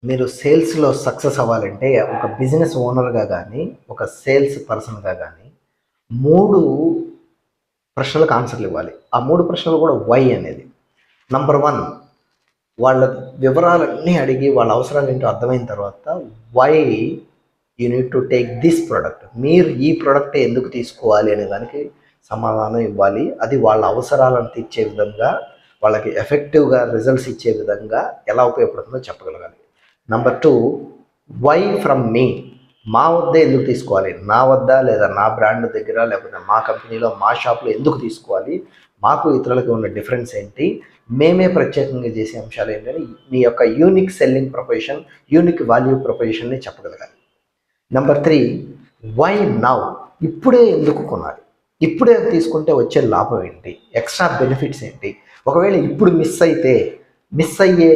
మీరు సేల్స్‌లో సక్సెస్ అవ్వాలంటే ఒక బిజినెస్ ఓనర్‌గా గానీ, ఒక సేల్స్ పర్సన్‌గా గానీ 3 ప్రశ్నలకు ఆన్సర్‌లు ఇవ్వాలి. ఆ 3 ప్రశ్నలు కూడా వై అనేది. నంబర్ 1 వాళ్ళ వివరాలన్నీ అడిగి వాళ్ళ అవసరాలేంటో అర్థమైన తర్వాత why you need to take this product. మీరు ఈ ప్రొడక్టే ఎందుకు తీసుకోవాలి అనే దానికి సమాధానం ఇవ్వాలి. అది వాళ్ళ అవసరాలను తీర్చే విధంగా, వాళ్ళకి ఎఫెక్టివ్‌గా రిజల్ట్స్ ఇచ్చే విధంగా ఎలా ఉపయోగపడుతుందో చెప్పగలగాలి. Number 2 why from me. మా వద్దే ఎందుకు తీసుకోవాలి? నా వద్ద లేదా నా బ్రాండ్ దగ్గర లేకపోతే మా కంపెనీలో మా షాప్‌లో ఎందుకు తీసుకోవాలి? మాకు ఇతరులకి ఉన్న డిఫరెన్స్ ఏంటి? మేమే ప్రత్యేకంగా చేసే అంశాలు ఏంటని మీ యొక్క unique selling proposition, unique value ప్రొపోజిషన్‌ని చెప్పగలగాలి. Number 3 why now. ఇప్పుడే ఎందుకు కొనాలి? ఇప్పుడే తీసుకుంటే వచ్చే లాభం ఏంటి? ఎక్స్ట్రా బెనిఫిట్స్ ఏంటి? ఒకవేళ ఇప్పుడు మిస్ అయ్యే